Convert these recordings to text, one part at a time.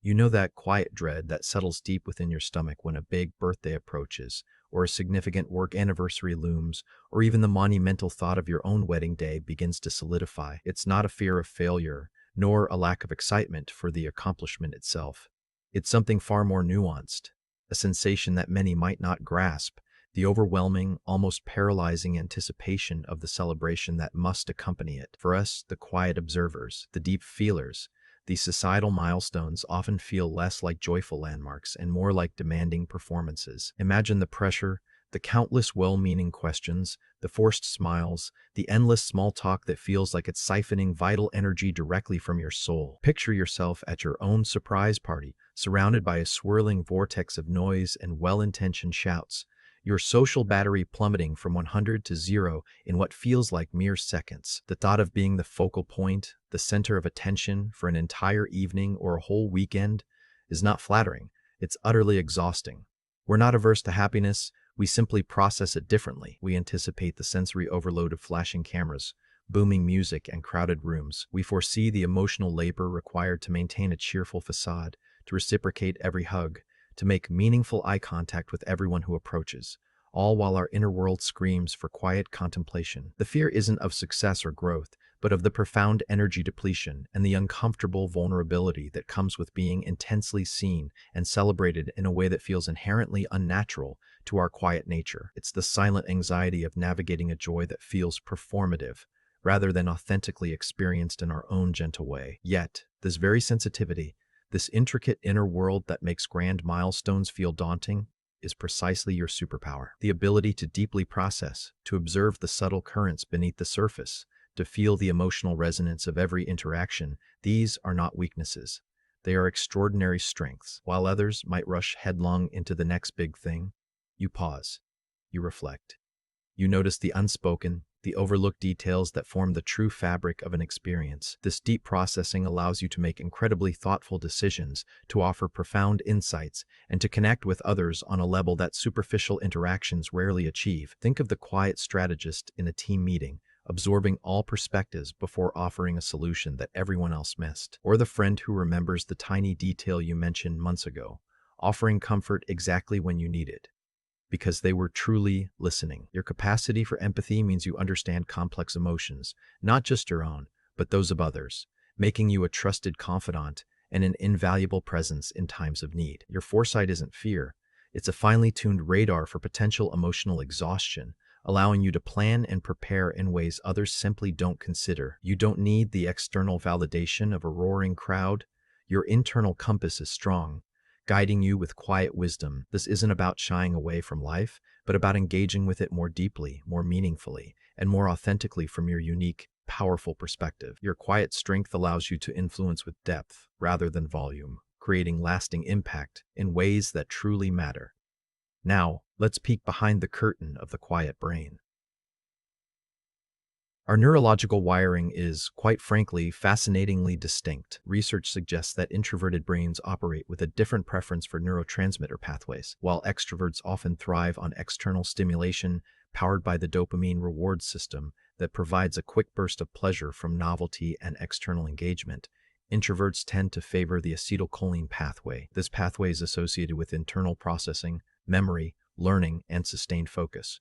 You know that quiet dread that settles deep within your stomach when a big birthday approaches, or a significant work anniversary looms, or even the monumental thought of your own wedding day begins to solidify. It's not a fear of failure, nor a lack of excitement for the accomplishment itself. It's something far more nuanced, a sensation that many might not grasp, the overwhelming, almost paralyzing anticipation of the celebration that must accompany it. For us, the quiet observers, the deep feelers, these societal milestones often feel less like joyful landmarks and more like demanding performances. Imagine the pressure, the countless well-meaning questions, the forced smiles, the endless small talk that feels like it's siphoning vital energy directly from your soul. Picture yourself at your own surprise party, surrounded by a swirling vortex of noise and well-intentioned shouts, your social battery plummeting from 100 to 0 in what feels like mere seconds. The thought of being the focal point, the center of attention for an entire evening or a whole weekend is not flattering. It's utterly exhausting. We're not averse to happiness, we simply process it differently. We anticipate the sensory overload of flashing cameras, booming music, and crowded rooms. We foresee the emotional labor required to maintain a cheerful facade, to reciprocate every hug, to make meaningful eye contact with everyone who approaches, all while our inner world screams for quiet contemplation. The fear isn't of success or growth, but of the profound energy depletion and the uncomfortable vulnerability that comes with being intensely seen and celebrated in a way that feels inherently unnatural to our quiet nature. It's the silent anxiety of navigating a joy that feels performative, rather than authentically experienced in our own gentle way. Yet, this very sensitivity, this intricate inner world that makes grand milestones feel daunting, is precisely your superpower. The ability to deeply process, to observe the subtle currents beneath the surface, to feel the emotional resonance of every interaction, these are not weaknesses. They are extraordinary strengths. While others might rush headlong into the next big thing, you pause, you reflect. You notice the unspoken, the overlooked details that form the true fabric of an experience. This deep processing allows you to make incredibly thoughtful decisions, to offer profound insights, and to connect with others on a level that superficial interactions rarely achieve. Think of the quiet strategist in a team meeting, absorbing all perspectives before offering a solution that everyone else missed. Or the friend who remembers the tiny detail you mentioned months ago, offering comfort exactly when you need it, because they were truly listening. Your capacity for empathy means you understand complex emotions, not just your own, but those of others, making you a trusted confidant and an invaluable presence in times of need. Your foresight isn't fear, it's a finely tuned radar for potential emotional exhaustion, allowing you to plan and prepare in ways others simply don't consider. You don't need the external validation of a roaring crowd. Your internal compass is strong, guiding you with quiet wisdom. This isn't about shying away from life, but about engaging with it more deeply, more meaningfully, and more authentically from your unique, powerful perspective. Your quiet strength allows you to influence with depth rather than volume, creating lasting impact in ways that truly matter. Now, let's peek behind the curtain of the quiet brain. Our neurological wiring is, quite frankly, fascinatingly distinct. Research suggests that introverted brains operate with a different preference for neurotransmitter pathways, while extroverts often thrive on external stimulation powered by the dopamine reward system that provides a quick burst of pleasure from novelty and external engagement. Introverts tend to favor the acetylcholine pathway. This pathway is associated with internal processing, memory, learning, and sustained focus.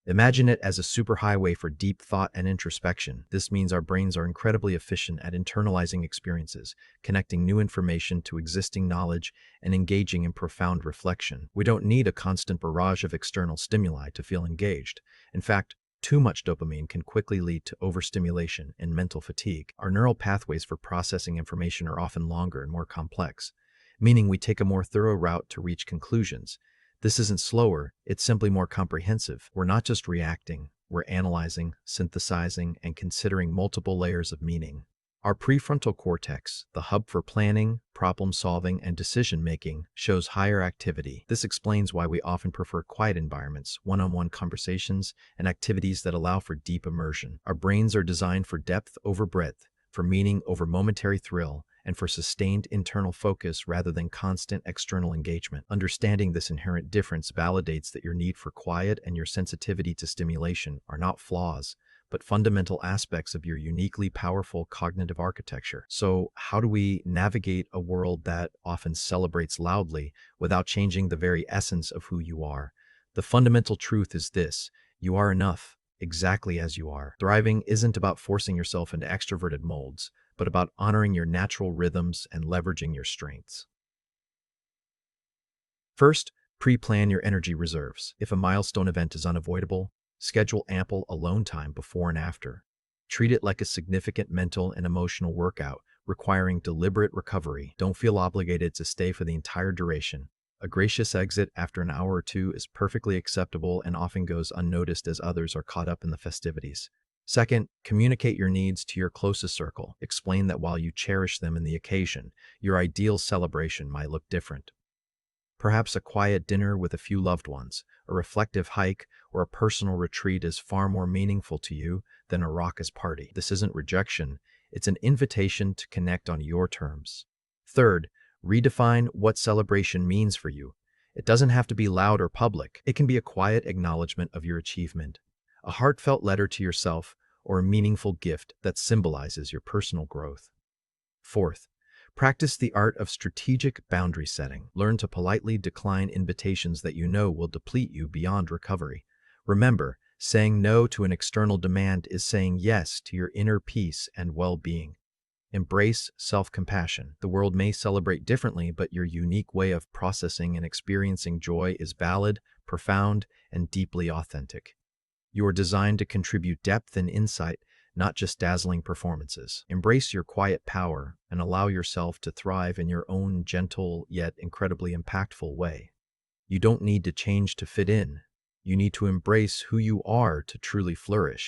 Imagine it as a superhighway for deep thought and introspection. This means our brains are incredibly efficient at internalizing experiences, connecting new information to existing knowledge, and engaging in profound reflection. We don't need a constant barrage of external stimuli to feel engaged. In fact, too much dopamine can quickly lead to overstimulation and mental fatigue. Our neural pathways for processing information are often longer and more complex, meaning we take a more thorough route to reach conclusions. This isn't slower, it's simply more comprehensive. We're not just reacting, we're analyzing, synthesizing, and considering multiple layers of meaning. Our prefrontal cortex, the hub for planning, problem-solving, and decision-making, shows higher activity. This explains why we often prefer quiet environments, one-on-one conversations, and activities that allow for deep immersion. Our brains are designed for depth over breadth, for meaning over momentary thrill, and for sustained internal focus rather than constant external engagement. Understanding this inherent difference validates that your need for quiet and your sensitivity to stimulation are not flaws, but fundamental aspects of your uniquely powerful cognitive architecture. So, how do we navigate a world that often celebrates loudly without changing the very essence of who you are? The fundamental truth is this: you are enough, exactly as you are. Thriving isn't about forcing yourself into extroverted molds, but about honoring your natural rhythms and leveraging your strengths. First, pre-plan your energy reserves. If a milestone event is unavoidable, schedule ample alone time before and after. Treat it like a significant mental and emotional workout, requiring deliberate recovery. Don't feel obligated to stay for the entire duration. A gracious exit after an hour or two is perfectly acceptable and often goes unnoticed as others are caught up in the festivities. Second, communicate your needs to your closest circle. Explain that while you cherish them in the occasion, your ideal celebration might look different. Perhaps a quiet dinner with a few loved ones, a reflective hike, or a personal retreat is far more meaningful to you than a raucous party. This isn't rejection, it's an invitation to connect on your terms. Third, redefine what celebration means for you. It doesn't have to be loud or public. It can be a quiet acknowledgement of your achievement, a heartfelt letter to yourself, or a meaningful gift that symbolizes your personal growth. Fourth, practice the art of strategic boundary setting. Learn to politely decline invitations that you know will deplete you beyond recovery. Remember, saying no to an external demand is saying yes to your inner peace and well-being. Embrace self-compassion. The world may celebrate differently, but your unique way of processing and experiencing joy is valid, profound, and deeply authentic. You are designed to contribute depth and insight, not just dazzling performances. Embrace your quiet power and allow yourself to thrive in your own gentle yet incredibly impactful way. You don't need to change to fit in. You need to embrace who you are to truly flourish.